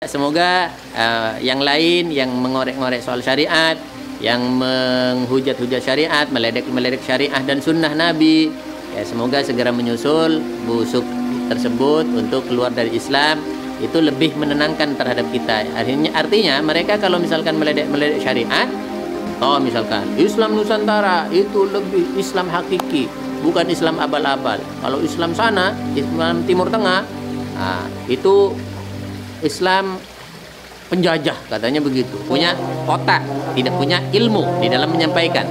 Semoga yang lain yang mengorek-ngorek soal syariat, yang menghujat-hujat syariat, meledek syariat dan sunnah Nabi, ya semoga segera menyusul busuk tersebut untuk keluar dari Islam. Itu lebih menenangkan terhadap kita. Artinya mereka kalau misalkan meledek syariat, misalkan Islam Nusantara itu lebih Islam hakiki, bukan Islam abal-abal. Kalau Islam sana, Islam Timur Tengah, itu Islam penjajah, katanya begitu. Punya otak, tidak punya ilmu di dalam menyampaikan.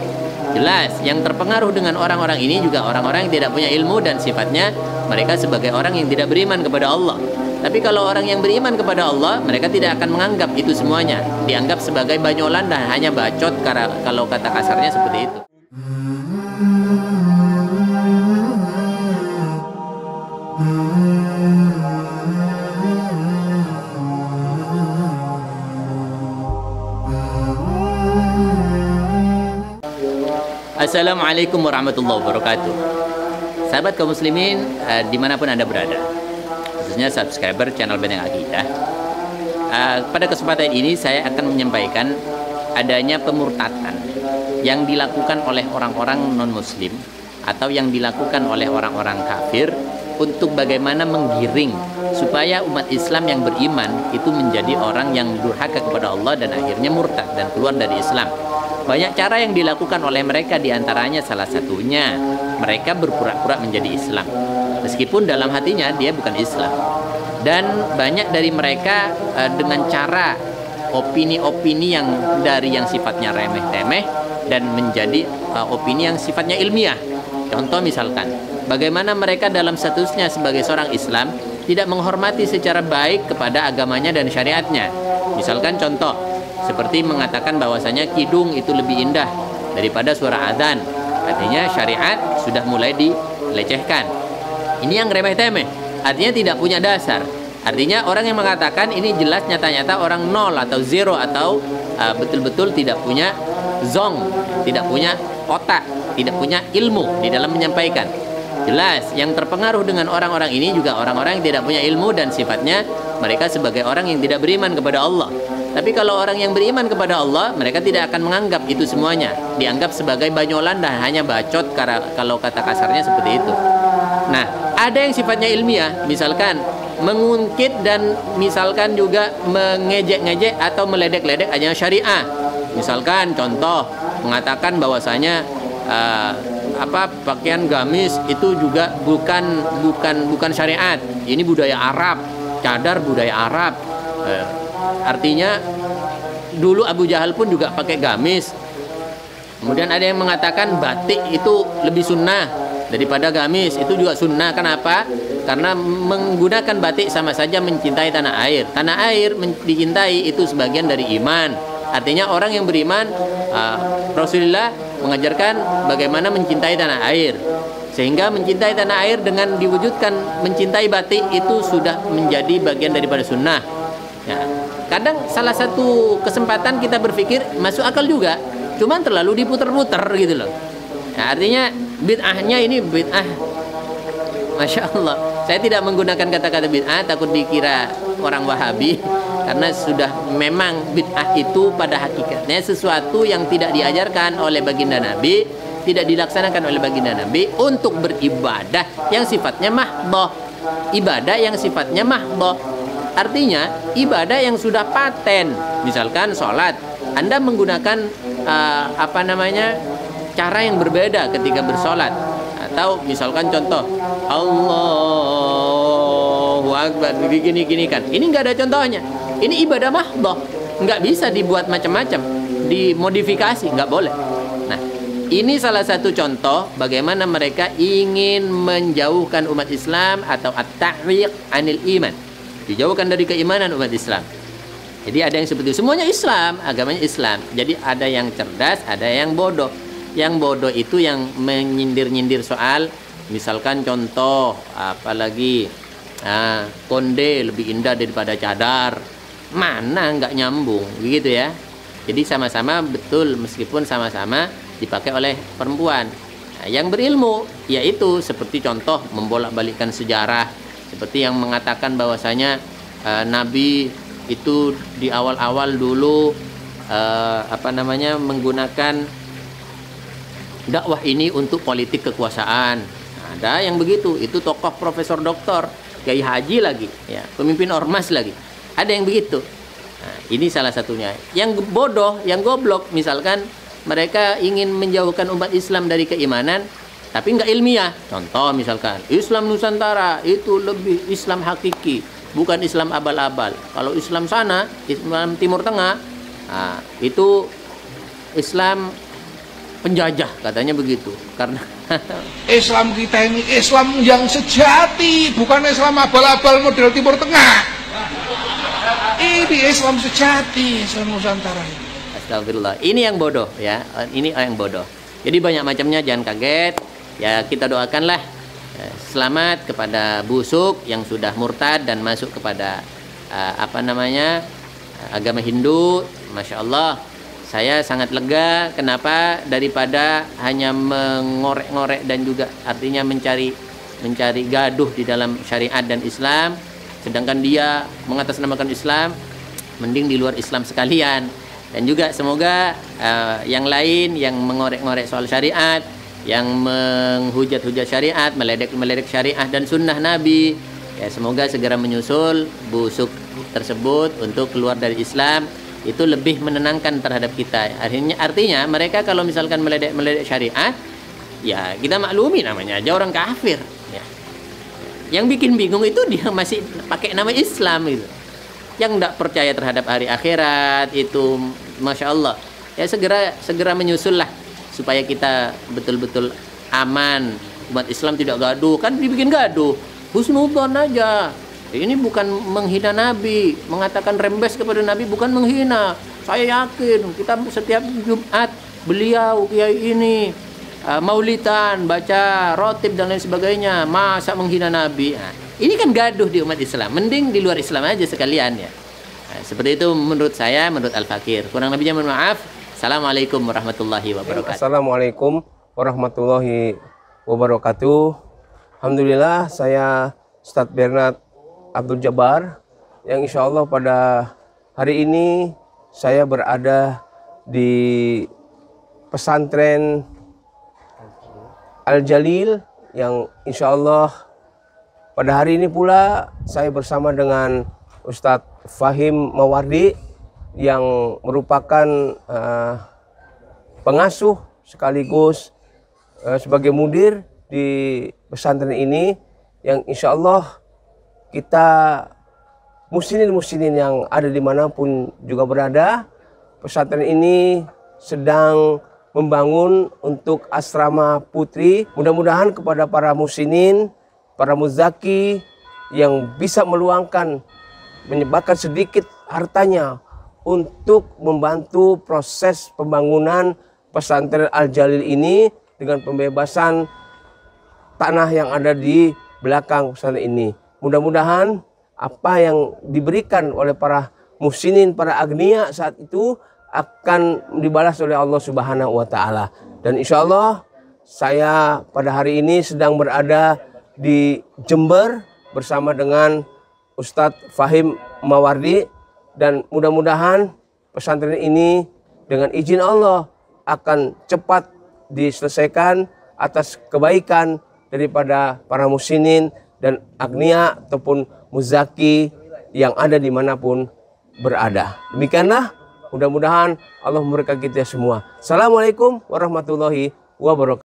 Jelas, yang terpengaruh dengan orang-orang ini juga orang-orang yang tidak punya ilmu dan sifatnya mereka sebagai orang yang tidak beriman kepada Allah. Tapi kalau orang yang beriman kepada Allah, mereka tidak akan menganggap itu semuanya. Dianggap sebagai banyolan dan hanya bacot, kalau kata kasarnya seperti itu. Assalamualaikum warahmatullahi wabarakatuh. Sahabat kaum muslimin dimanapun Anda berada, khususnya subscriber channel Benteng Akidah, pada kesempatan ini saya akan menyampaikan adanya pemurtatan yang dilakukan oleh orang-orang non-muslim atau yang dilakukan oleh orang-orang kafir untuk bagaimana menggiring supaya umat Islam yang beriman itu menjadi orang yang durhaka kepada Allah dan akhirnya murtad dan keluar dari Islam. Banyak cara yang dilakukan oleh mereka, diantaranya salah satunya mereka berpura-pura menjadi Islam meskipun dalam hatinya dia bukan Islam. Dan banyak dari mereka dengan cara opini-opini yang dari yang sifatnya remeh-temeh dan menjadi opini yang sifatnya ilmiah. Contoh misalkan, bagaimana mereka dalam statusnya sebagai seorang Islam tidak menghormati secara baik kepada agamanya dan syariatnya. Misalkan contoh seperti mengatakan bahwasanya kidung itu lebih indah daripada suara azan. Artinya syariat sudah mulai dilecehkan. Ini yang remeh-temeh, artinya tidak punya dasar. Artinya orang yang mengatakan ini jelas nyata-nyata orang nol atau zero atau betul-betul tidak punya zong, tidak punya otak, tidak punya ilmu di dalam menyampaikan. Jelas yang terpengaruh dengan orang-orang ini juga orang-orang yang tidak punya ilmu dan sifatnya mereka sebagai orang yang tidak beriman kepada Allah. Tapi kalau orang yang beriman kepada Allah, mereka tidak akan menganggap itu semuanya. Dianggap sebagai banyolan dan hanya bacot, kalau kata kasarnya seperti itu. Nah, ada yang sifatnya ilmiah, misalkan mengungkit dan misalkan juga mengejek-ngejek atau meledek-ledek ajaran syariah. Misalkan contoh mengatakan bahwasanya pakaian gamis itu juga bukan syariat. Ini budaya Arab, cadar budaya Arab. Artinya dulu Abu Jahal pun juga pakai gamis. Kemudian ada yang mengatakan batik itu lebih sunnah daripada gamis. Itu juga sunnah. Kenapa? Karena menggunakan batik sama saja mencintai tanah air. Tanah air dicintai itu sebagian dari iman. Artinya orang yang beriman, Rasulullah mengajarkan bagaimana mencintai tanah air. Sehingga mencintai tanah air dengan diwujudkan mencintai batik itu sudah menjadi bagian daripada sunnah. Ya, kadang salah satu kesempatan kita berpikir masuk akal juga, cuman terlalu diputer-puter gitu loh. Nah, artinya bid'ahnya ini bid'ah, masya Allah. Saya tidak menggunakan kata-kata bid'ah, takut dikira orang Wahabi, karena sudah memang bid'ah itu pada hakikatnya sesuatu yang tidak diajarkan oleh baginda Nabi, tidak dilaksanakan oleh baginda Nabi untuk beribadah yang sifatnya mahdhah, ibadah yang sifatnya mahdhah. Artinya ibadah yang sudah paten, misalkan sholat, Anda menggunakan cara yang berbeda ketika bersolat, atau misalkan contoh Allahu Akbar gini kan, ini nggak ada contohnya. Ini ibadah mahdhah, nggak bisa dibuat macam-macam, dimodifikasi, nggak boleh. Nah, ini salah satu contoh bagaimana mereka ingin menjauhkan umat Islam atau at-ta'wiq anil iman, dijauhkan dari keimanan umat Islam. Jadi ada yang seperti itu. Semuanya Islam, agamanya Islam. Jadi ada yang cerdas, ada yang bodoh. Yang bodoh itu yang menyindir-nyindir soal, misalkan contoh apalagi konde lebih indah daripada cadar. Mana nggak nyambung, begitu ya. Jadi sama-sama betul meskipun sama-sama dipakai oleh perempuan. Nah, yang berilmu yaitu seperti contoh membolak-balikkan sejarah, seperti yang mengatakan bahwasanya Nabi itu di awal-awal dulu menggunakan dakwah ini untuk politik kekuasaan. Ada yang begitu, itu tokoh profesor doktor, kiai haji lagi, ya, pemimpin ormas lagi. Ada yang begitu. Nah, ini salah satunya. Yang bodoh, yang goblok, misalkan mereka ingin menjauhkan umat Islam dari keimanan, tapi nggak ilmiah. Contoh misalkan, Islam Nusantara itu lebih Islam hakiki, bukan Islam abal-abal. Kalau Islam sana, Islam Timur Tengah, nah, itu Islam penjajah, katanya begitu. Karena Islam kita ini Islam yang sejati, bukan Islam abal-abal model Timur Tengah. Ini Islam sejati, Islam Nusantara ini. Astagfirullah. Ini yang bodoh, ya. Ini yang bodoh. Jadi banyak macamnya, jangan kaget. Ya, kita doakanlah selamat kepada busuk yang sudah murtad dan masuk kepada agama Hindu. Masya Allah, saya sangat lega. Kenapa? Daripada hanya mengorek-ngorek dan juga artinya mencari gaduh di dalam syariat dan Islam, sedangkan dia mengatasnamakan Islam, mending di luar Islam sekalian. Dan juga semoga yang lain yang mengorek-ngorek soal syariat, yang menghujat-hujat syariat, meledek syariat dan sunnah Nabi, ya semoga segera menyusul busuk tersebut untuk keluar dari Islam. Itu lebih menenangkan terhadap kita. Artinya mereka kalau misalkan meledek syariat, ya kita maklumi, namanya aja orang kafir. Ya. Yang bikin bingung itu dia masih pakai nama Islam gitu. Yang tidak percaya terhadap hari akhirat itu, masya Allah. Ya segera menyusul lah supaya kita betul-betul aman. Umat Islam tidak gaduh, kan dibikin gaduh. Husnudzon aja. Ini bukan menghina Nabi, mengatakan rembes kepada Nabi bukan menghina. Saya yakin kita setiap Jumat beliau kiai ini maulidan, baca rotib dan lain sebagainya, masa menghina Nabi. Nah, ini kan gaduh di umat Islam. Mending di luar Islam aja sekalian ya. Nah, seperti itu menurut saya, menurut Al-Fakir. Kurang lebihnya mohon maaf. Assalamualaikum warahmatullahi wabarakatuh. Assalamualaikum warahmatullahi wabarakatuh. Alhamdulillah, saya Ustadz Bernard Abdul Jabbar, yang insya Allah pada hari ini saya berada di pesantren Al-Jalil, yang insya Allah pada hari ini pula saya bersama dengan Ustadz Fahim Mawardi yang merupakan pengasuh sekaligus sebagai mudir di pesantren ini, yang insya Allah kita muslimin yang ada dimanapun juga berada, pesantren ini sedang membangun untuk asrama putri. Mudah-mudahan kepada para muslimin, para muzaki yang bisa meluangkan, menyebabkan sedikit hartanya untuk membantu proses pembangunan pesantren Al-Jalil ini dengan pembebasan tanah yang ada di belakang pesantren ini. Mudah-mudahan apa yang diberikan oleh para muslimin, para agniya saat itu akan dibalas oleh Allah Subhanahu wa Ta'ala. Dan insya Allah saya pada hari ini sedang berada di Jember bersama dengan Ustadz Fahim Mawardi, dan mudah-mudahan pesantren ini dengan izin Allah akan cepat diselesaikan atas kebaikan daripada para muslimin dan agniya ataupun muzaki yang ada dimanapun berada. Demikianlah, mudah-mudahan Allah memberkati kita semua. Assalamualaikum warahmatullahi wabarakatuh.